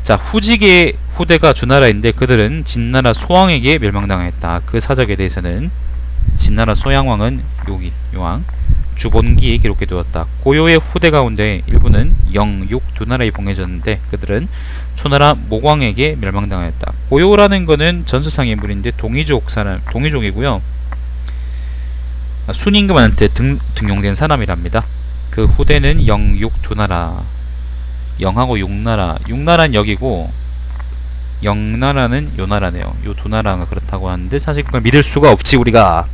자, 후직의 후대가 주나라인데 그들은 진나라 소왕에게 멸망당하였다. 그 사적에 대해서는 진나라 소양왕은 여기 요왕 주본기에 기록해두었다. 고요의 후대 가운데 일부는 영육 두 나라에 봉해졌는데 그들은 초나라 목왕에게 멸망당하였다. 고요라는 거는 전설상의 인물인데 동이족이고요. 순임금한테 등용된 사람이랍니다. 그 후대는 영육 두 나라, 영하고 육나라, 육나라는 여기고 영나라는 요 나라네요. 요 두 나라가 그렇다고 하는데 사실 그걸 믿을 수가 없지 우리가.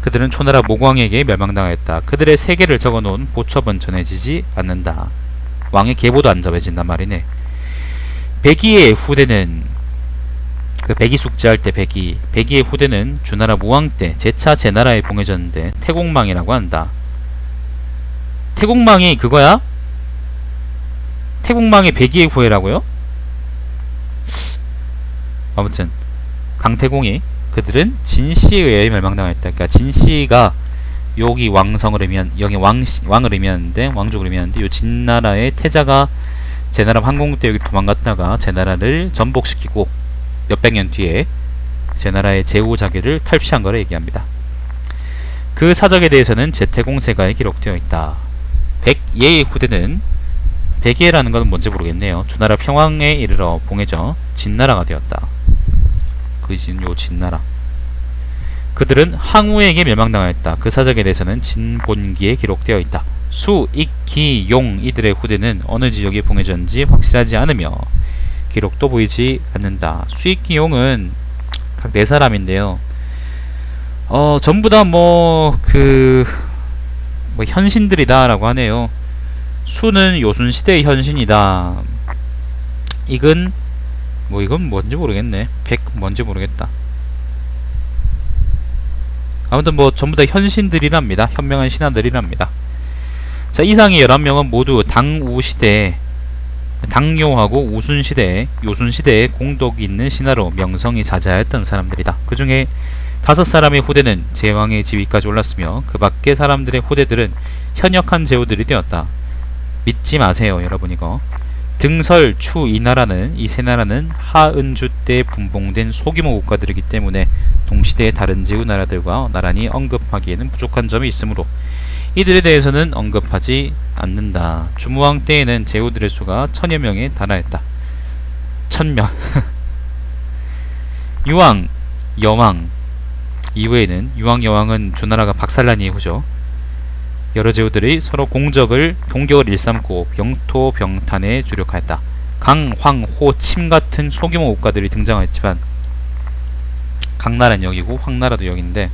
그들은 초나라 목왕에게 멸망당하였다. 그들의 세계를 적어놓은 보첩은 전해지지 않는다. 왕의 계보도 안 전해진단 말이네. 백이의 후대는 그 백이 숙제할 때 백이의 후대는 주나라 무왕 때 제차 제나라에 봉해졌는데 태공망이라고 한다. 태공망이 그거야? 태공망이 백이의 후예라고요? 아무튼 강태공이 그들은 진씨에 의해 멸망당했다. 그러니까 진씨가 여기 왕성을 의미한 여기 왕을 의미하는데 왕족을 의미하는데 요 진나라의 태자가 제나라 황공 때 여기 도망갔다가 제나라를 전복시키고 몇백 년 뒤에 제나라의 제후자기를 탈취한 거를 얘기합니다. 그 사적에 대해서는 제태공세가에 기록되어 있다. 백예의 후대는 백예라는 것은 뭔지 모르겠네요. 주나라 평왕에 이르러 봉해져 진나라가 되었다. 요 진나라. 그들은 항우에게 멸망당하였다. 그 사적에 대해서는 진본기에 기록되어 있다. 수, 익, 기, 용 이들의 후대는 어느 지역에 봉해졌는지 확실하지 않으며 기록도 보이지 않는다. 수, 익, 기, 용은 각 네 사람인데요. 전부 다 현신들이다 라고 하네요. 수는 요순시대의 현신이다. 이건 이건 뭔지 모르겠네. 뭔지 모르겠다. 아무튼 전부 다 현신들이랍니다. 현명한 신하들이랍니다. 자, 이상의 11명은 모두 당우시대, 당요하고 우순시대, 요순시대에 공덕이 있는 신하로 명성이 자자했던 사람들이다. 그 중에 5사람의 후대는 제왕의 지위까지 올랐으며 그 밖의 사람들의 후대들은 현역한 제후들이 되었다. 믿지 마세요, 여러분. 이거 등설, 추, 이 나라는, 이 세 나라는 하은주 때 분봉된 소규모 국가들이기 때문에 동시대의 다른 제후 나라들과 나란히 언급하기에는 부족한 점이 있으므로 이들에 대해서는 언급하지 않는다. 주무왕 때에는 제후들의 수가 1000여 명에 달하였다. 1000명. 유왕, 여왕 이후에는, 유왕, 여왕은 주나라가 박살난 이후죠. 여러 제후들이 서로 공격을 일삼고 병토 병탄에 주력하였다. 강, 황, 호, 침 같은 소규모 국가들이 등장하였지만 강나라는 여기고 황나라도 여기인데,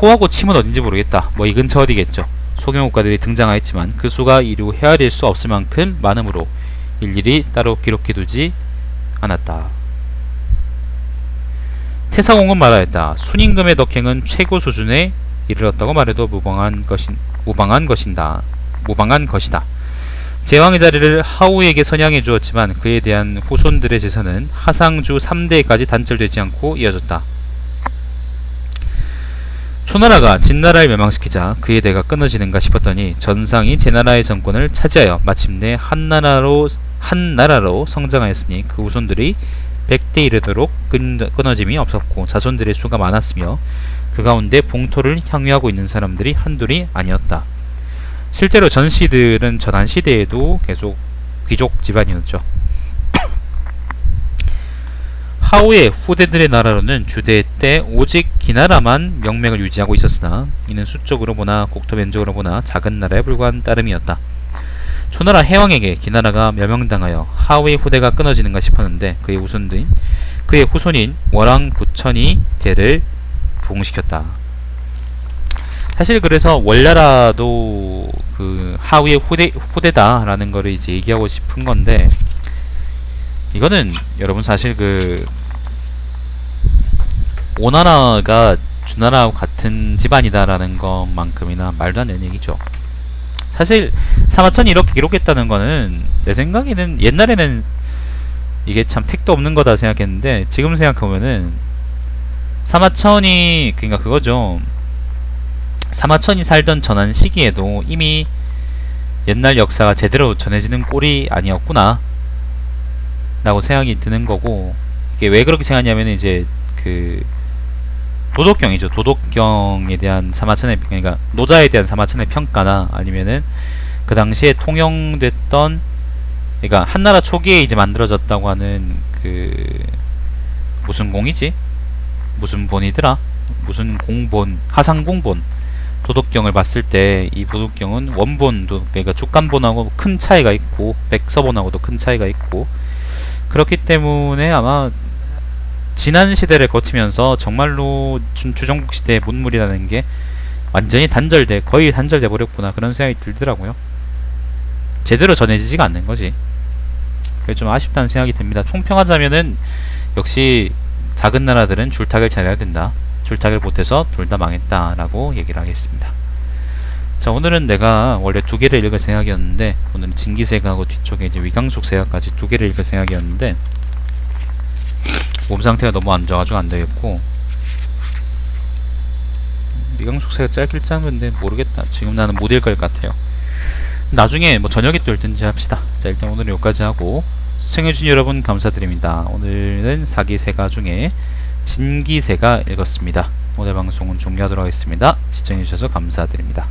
호하고 침은 어딘지 모르겠다. 이 근처 어디겠죠. 소규모 국가들이 등장하였지만 그 수가 이루 헤아릴 수 없을 만큼 많으므로 일일이 따로 기록해두지 않았다. 태사공은 말하였다. 순임금의 덕행은 최고 수준에 이르렀다고 말해도 무방한 것이다. 제왕의 자리를 하우에게 선양해 주었지만 그에 대한 후손들의 제사는 하상주 3대까지 단절되지 않고 이어졌다. 초나라가 진나라를 멸망시키자 그의 대가 끊어지는가 싶었더니 전상이 제나라의 정권을 차지하여 마침내 한나라로 성장하였으니 그 후손들이 100대 이르도록 끊어짐이 없었고 자손들의 수가 많았으며 그 가운데 봉토를 향유하고 있는 사람들이 한둘이 아니었다. 실제로 전시들은 전한 시대에도 계속 귀족 집안이었죠. 하우의 후대들의 나라로는 주대 때 오직 기나라만 명맥을 유지하고 있었으나 이는 수적으로 보나 국토면적으로 보나 작은 나라에 불과한 따름이었다. 초나라 해왕에게 기나라가 멸망당하여 하우의 후대가 끊어지는가 싶었는데 그의 후손인 월왕 부천이 대를 부흥시켰다. 사실 그래서 월나라도 그 하우의 후대다라는 거를 이제 얘기하고 싶은 건데, 이거는 여러분 사실 그 오나라가 주나라와 같은 집안이다라는 것만큼이나 말도 안 되는 얘기죠. 사실 사마천이 이렇게 기록했다는 거는 내 생각에는 옛날에는 이게 참 택도 없는 거다 생각했는데 지금 생각해보면은 사마천이 그러니까 그거죠. 사마천이 살던 전한 시기에도 이미 옛날 역사가 제대로 전해지는 꼴이 아니었구나 라고 생각이 드는 거고, 이게 왜 그렇게 생각하냐면 이제 그 도덕경이죠. 도덕경에 대한 사마천의, 그러니까 노자에 대한 사마천의 평가나 아니면은 그 당시에 통용됐던, 그러니까 한나라 초기에 이제 만들어졌다고 하는 그 무슨 공이지? 무슨 본이더라? 무슨 공본, 하상공본 도덕경을 봤을 때 이 도덕경은 원본, 그러니까 죽간본하고 큰 차이가 있고 백서본하고도 큰 차이가 있고, 그렇기 때문에 아마 지난 시대를 거치면서 정말로 주정국 시대의 문물이라는 게 완전히 거의 단절돼 버렸구나 그런 생각이 들더라고요. 제대로 전해지지가 않는 거지. 그게 좀 아쉽다는 생각이 듭니다. 총평하자면은 역시 작은 나라들은 줄타기를 잘해야 된다. 줄타기를 못해서 둘 다 망했다라고 얘기를 하겠습니다. 자, 오늘은 내가 원래 2개를 읽을 생각이었는데, 오늘은 진기세가하고 뒤쪽에 이제 위강숙세가까지 2개를 읽을 생각이었는데 몸 상태가 너무 안 좋아가지고 안 되겠고, 위강숙세가 짧길 짧은데 모르겠다. 지금 나는 못 읽을 것 같아요. 나중에 저녁에 또 읽든지 합시다. 자, 일단 오늘은 여기까지 하고 시청해주신 여러분 감사드립니다. 오늘은 사기세가 중에 진기세가 읽었습니다. 오늘 방송은 종료하도록 하겠습니다. 시청해주셔서 감사드립니다.